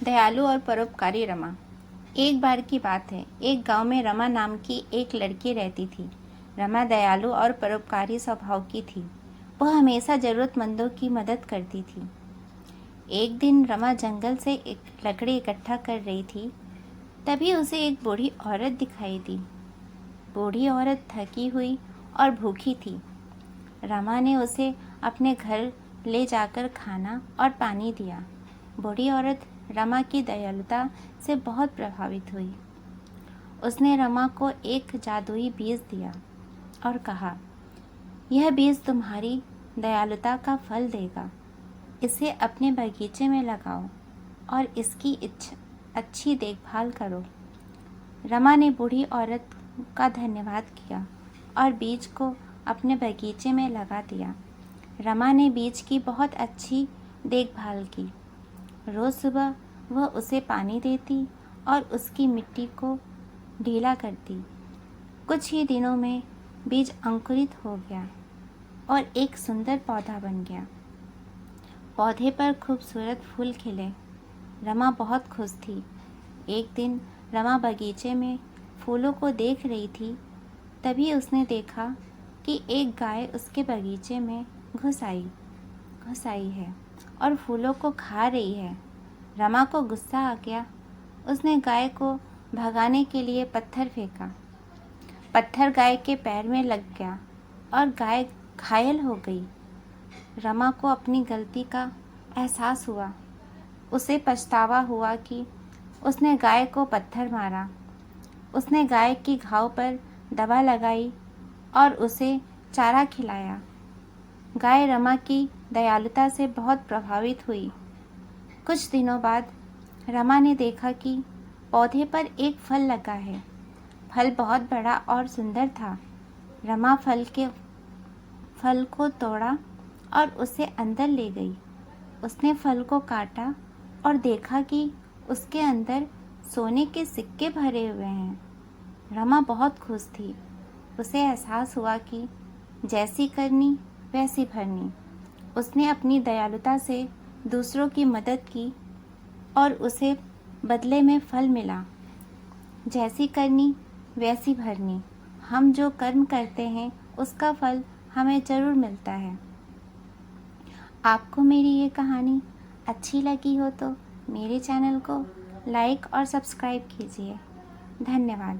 दयालु और परोपकारी रमा। एक बार की बात है, एक गांव में रमा नाम की एक लड़की रहती थी। रमा दयालु और परोपकारी स्वभाव की थी। वह हमेशा जरूरतमंदों की मदद करती थी। एक दिन रमा जंगल से एक लकड़ी इकट्ठा कर रही थी। तभी उसे एक बूढ़ी औरत दिखाई दी। बूढ़ी औरत थकी हुई और भूखी थी। रमा ने उसे अपने घर ले जाकर खाना और पानी दिया। बूढ़ी औरत रमा की दयालुता से बहुत प्रभावित हुई। उसने रमा को एक जादुई बीज दिया और कहा, यह बीज तुम्हारी दयालुता का फल देगा। इसे अपने बगीचे में लगाओ और इसकी अच्छी देखभाल करो। रमा ने बूढ़ी औरत का धन्यवाद किया और बीज को अपने बगीचे में लगा दिया। रमा ने बीज की बहुत अच्छी देखभाल की। रोज़ सुबह वह उसे पानी देती और उसकी मिट्टी को ढीला करती। कुछ ही दिनों में बीज अंकुरित हो गया और एक सुंदर पौधा बन गया। पौधे पर खूबसूरत फूल खिले। रमा बहुत खुश थी। एक दिन रमा बगीचे में फूलों को देख रही थी। तभी उसने देखा कि एक गाय उसके बगीचे में घुस आई है और फूलों को खा रही है। रमा को गुस्सा आ गया। उसने गाय को भगाने के लिए पत्थर फेंका। पत्थर गाय के पैर में लग गया और गाय घायल हो गई। रमा को अपनी गलती का एहसास हुआ। उसे पछतावा हुआ कि उसने गाय को पत्थर मारा। उसने गाय की घाव पर दवा लगाई और उसे चारा खिलाया। गाय रमा की दयालुता से बहुत प्रभावित हुई। कुछ दिनों बाद रमा ने देखा कि पौधे पर एक फल लगा है। फल बहुत बड़ा और सुंदर था। रमा फल को तोड़ा और उसे अंदर ले गई। उसने फल को काटा और देखा कि उसके अंदर सोने के सिक्के भरे हुए हैं। रमा बहुत खुश थी। उसे एहसास हुआ कि जैसी करनी वैसी भरनी। उसने अपनी दयालुता से दूसरों की मदद की और उसे बदले में फल मिला। जैसी करनी वैसी भरनी। हम जो कर्म करते हैं उसका फल हमें ज़रूर मिलता है। आपको मेरी ये कहानी अच्छी लगी हो तो मेरे चैनल को लाइक और सब्सक्राइब कीजिए। धन्यवाद।